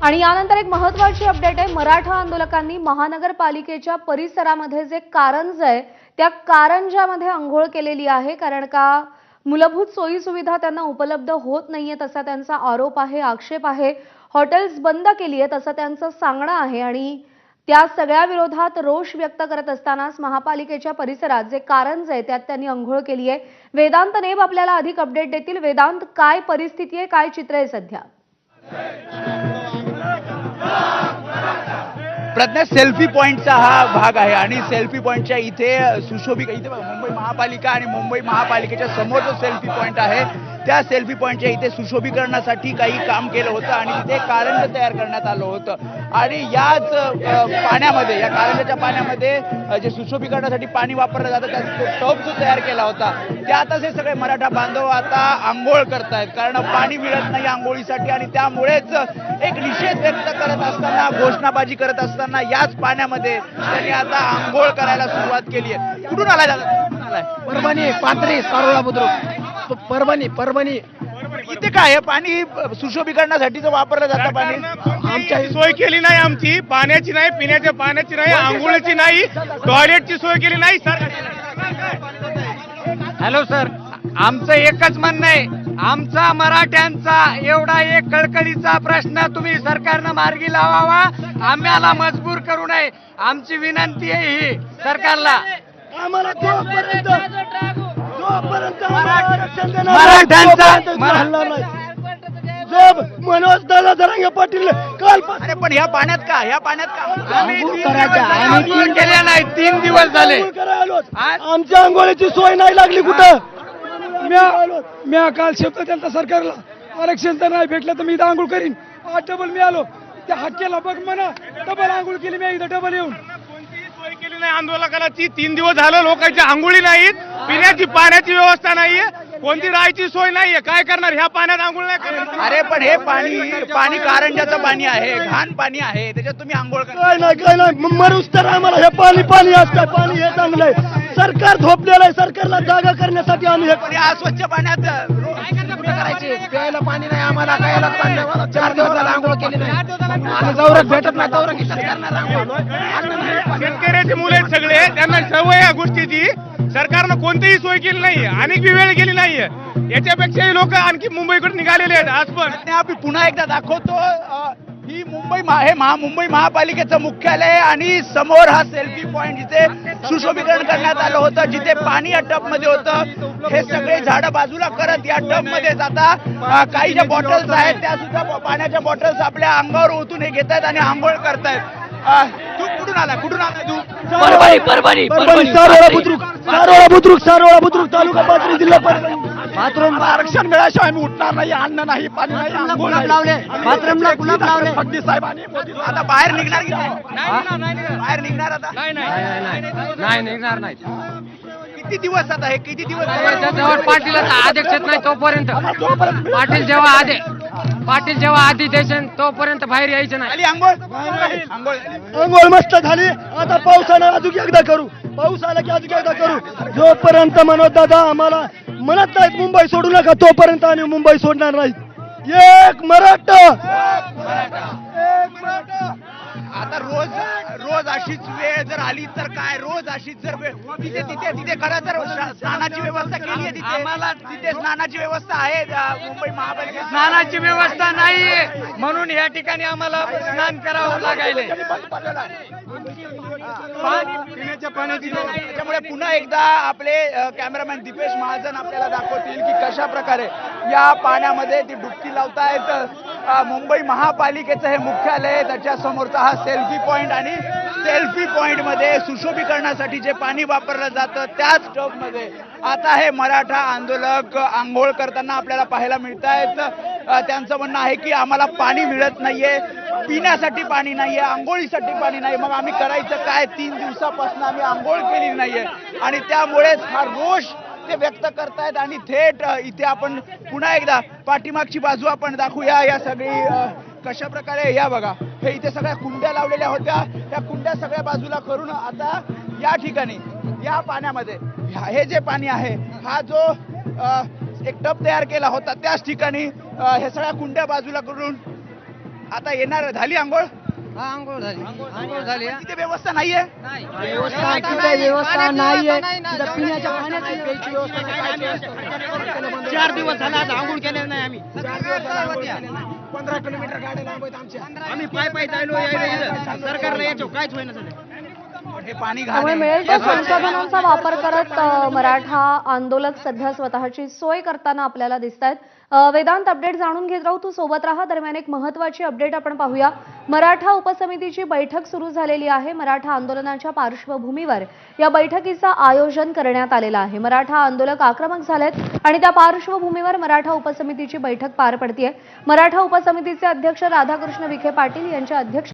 आणि यानंतर एक महत्त्वाची अपडेट आहे। मराठा आंदोलकांनी महानगरपालिकेच्या परिसरामध्ये जे कारंज आहे त्या कारंजामध्ये अंघोळ केलेली आहे, कारण का मूलभूत सोयी सुविधा त्यांना उपलब्ध होत नाहीये असा त्यांचा आरोप आहे, आक्षेप आहे। हॉटेल्स बंद केली आहेत असं त्यांचं सांगणं आहे आणि त्या सगळ्या विरोधात रोष व्यक्त करत असतानाच महापालिकेच्या परिसरात जे कारंज आहे त्यात त्यांनी अंघोळ केली आहे। वेदांत नेब आपल्याला अधिक अपडेट देतील। वेदांत, काय परिस्थिती आहे, काय चित्र आहे सध्या? प्रज्ञा, सेल्फी पॉइंटचा हा भाग आहे आणि सेल्फी पॉइंटच्या इथे सुशोभित इथे मुंबई महापालिका आणि मुंबई महापालिकेच्या समोर जो सेल्फी पॉइंट आहे त्या सेल्फी पॉइंटच्या इथे सुशोभीकरणासाठी काही काम केलं होतं आणि तिथे कारंज तयार करण्यात आलं होतं आणि याच पाण्यामध्ये, या कारंजाच्या पाण्यामध्ये जे सुशोभीकरणासाठी पाणी वापरलं जातं त्याचा टब जो तयार केला होता त्यातच हे सगळे मराठा बांधव आता आंघोळ करतायत, कारण पाणी मिळत नाही आंघोळीसाठी आणि त्यामुळेच एक निषेध व्यक्त करत असताना, घोषणाबाजी करत असताना याच पाण्यामध्ये त्यांनी आता आंघोळ करायला सुरुवात केली आहे। कुठून आलाय दादा? कुठून आलाय? परभणी, पाथरी, सारोळा बुद्रुक। परभणी इथे काय आहे? पाणी सुशोभीकरणासाठीच वापरलं जातं पाणी। आमच्या सोय केली नाही, आमची पाण्याची नाही, पिण्याच्या पाण्याची नाही, आंघोळीची नाही, टॉयलेटची सोय केली नाही सर। हॅलो सर, आमचं एकच म्हणणं आहे, आमचा मराठ्यांचा एवढा एक कळकळीचा प्रश्न तुम्ही सरकारनं मार्गी लावावा, आम्हाला मजबूर करू नये, आमची विनंती आहे ही सरकारला। आम्हाला जब मनोज दादा जरांगे पाटील काल अरे पण ह्या पाण्यात का, ह्या पाण्यात का आम्ही केल्या नाही, 3 दिवस झाले आमच्या आंघोळीची सोय नाही लागली कुठं। म्या काल शब्द त्यांचा सरकारला आरक्षण तर नाही भेटलं तर मी इथं आंघोळ करीन। आज डबल मी आलो त्या हक्केला बघ म्हणा, डबल आंघोळ केली मी इथं डबल येऊन। कोणतीही सोय केली नाही आंदोलकाची, 3 दिवस झालं लोकांच्या आंघोळी नाहीत, पिण्याची पाण्याची व्यवस्था नाहीये, कोणती राहायची सोय नाहीये, काय करणार ह्या पाण्यात आंघोळ नाही करणार? अरे पण हे पाणी कारंजाचं पाणी आहे, घाण पाणी आहे, त्याच्यात तुम्ही आंघोळ काय नाही मरूस तर आम्हाला हे पाणी असतं, पाणी हे चांगलं आहे। सरकार झोपलेलं आहे, सरकारला जागा करण्यासाठी आम्ही हे अस्वच्छ पाण्यात करायचे, प्यायला पाणी नाही आम्हाला, खायला पाणी नाही आम्हाला, 4 दिवस झाला आंघोळ केली नाही आणि जवळच भेटत नाही, तवरक करणार आंघोळ। शेतकऱ्याचे मुलं आहेत सगळे, त्यांना सवय या गोष्टीची, सरकारनं कोणतीही सोय केली नाहीये, अनेक वेळ केली नाहीये, याच्यापेक्षाही लोक आणखी मुंबईकडे निघालेले आहेत। आज पण आम्ही पुन्हा एकदा दाखवतो, ही मुंबई महापालिकेचं मुख्यालय आणि समोर हा सेल्फी पॉइंट जिथे सुशोभीकरण करण्यात आलं होतं, जिथे पाणी या टब मध्ये होतं, हे सगळे झाडं बाजूला करत या टब मध्ये जाता काही ज्या बॉटल्स आहेत त्या सुद्धा पाण्याच्या बॉटल्स आपल्या अंगावर ओतून हे घेत आहेत आणि आंघोळ करतायत। तू कुठून आला तू? परभणी, सारोळा बुद्रुक तालुका पाथरी जिल्हा परभणी। बाथरूम आरक्षण मिळाल्याशिवाय आम्ही उठणार नाही, अन्न नाही, पाणी नाही, आंघोळ नाही। बाथरूमला गुलाब लावले। फडणवीस साहेबांनी आता बाहेर निघणार की नाही? बाहेर निघणार आता? नाही निघणार नाही। किती दिवस आता हे, किती दिवस? जेव्हा पाटीलचा आदेश येत नाही तोपर्यंत, पाटील जेव्हा आदेश तोपर्यंत बाहेर यायचं नाही। आली आंघोळ अंघोळ मस्त झाली, आता पावसानं अजून एकदा करू, पाऊस आला की अजून एकदा करू। जोपर्यंत मनोज दादा आम्हाला म्हणत नाहीत मुंबई सोडू नका, तोपर्यंत आम्ही मुंबई सोडणार नाही। एक मराठा। आता रोज अशीच वेळ जर आली तर काय, रोज अशीच जर वेळ तिथे खरं तर स्नानाची व्यवस्था केली आहे, तिथे स्नानाची व्यवस्था आहे मुंबई महापालिकेत। स्नानाची व्यवस्था नाहीये म्हणून या ठिकाणी आम्हाला स्नान करावं लागायले। पिण्याच्या पाण्याची त्यामुळे पुन्हा एकदा आपले कॅमेरामॅन दीपेश महाजन आपल्याला दाखवतील की कशा प्रकारे या पाण्यामध्ये ती डुबकी लावतायत। मुंबई महापालिकेचं हे मुख्यालय, त्याच्या समोरचा हा सेल्फी पॉइंट आणि सेल्फी पॉइंट मध्ये सुशोभीकरणासाठी जे पाणी वापरलं जातं त्याच टब मध्ये आता हे मराठा आंदोलक आंघोळ करताना आपल्याला पाहायला मिळत आहेत। त्यांचं म्हणणं आहे की आम्हाला पाणी मिळत नाहीये, पिण्यासाठी पाणी नाहीये, आंघोळीसाठी पाणी नाही, मग आम्ही करायचं काय? 3 दिवसापासून आम्ही आंघोळ केली नाहीये आणि त्यामुळेच हा रोष ते व्यक्त करतायत। आणि थेट इथे आपण पुन्हा एकदा पाठीमागची बाजू आपण दाखवूया, या सगळी कशा प्रकारे, या बघा, हे इथे सगळ्या कुंड्या लावलेल्या होत्या, त्या कुंड्या सगळ्या बाजूला करून आता या ठिकाणी या पाण्यामध्ये हे जे पाणी आहे, हा जो एक टब तयार केला होता त्याच ठिकाणी हे सगळ्या कुंड्या बाजूला करून आता येणार झाली आंघोळ आंघोळ झाली तिथे व्यवस्था नाहीये व्यवस्था नाहीये पिण्याच्या पाण्याची प्यायची व्यवस्था नाही. 4 दिवस झाला आंघोळ केलेलं नाही आम्ही 15 किलोमीटर गाड्या लांब आहेत आमच्या. आम्ही पाय चाललो सरकारला याच्या काहीच होईना झालं. हे पाणी घाण त्यामुळे आहे. मिळेल त्या संसाधनांचा वापर करत मराठा आंदोलक सध्या स्वतःची सोय करताना आपल्याला दिसत आहेत. वेदांत, अपडेट जाणून घेत राहू, तू सोबत राहा. दरम्यान एक महत्त्वाची अपडेट आपण पाहूया. मराठा उपसमितीची बैठक सुरू झालेली आहे. मराठा आंदोलनाच्या पार्श्वभूमीवर या बैठकीचं आयोजन करण्यात आलेलं आहे. मराठा आंदोलक आक्रमक झालेत आणि त्या पार्श्वभूमीवर मराठा उपसमितीची बैठक पार पडतीये. मराठा उपसमितीचे अध्यक्ष राधाकृष्ण विखे पाटील यांच्या अध्यक्ष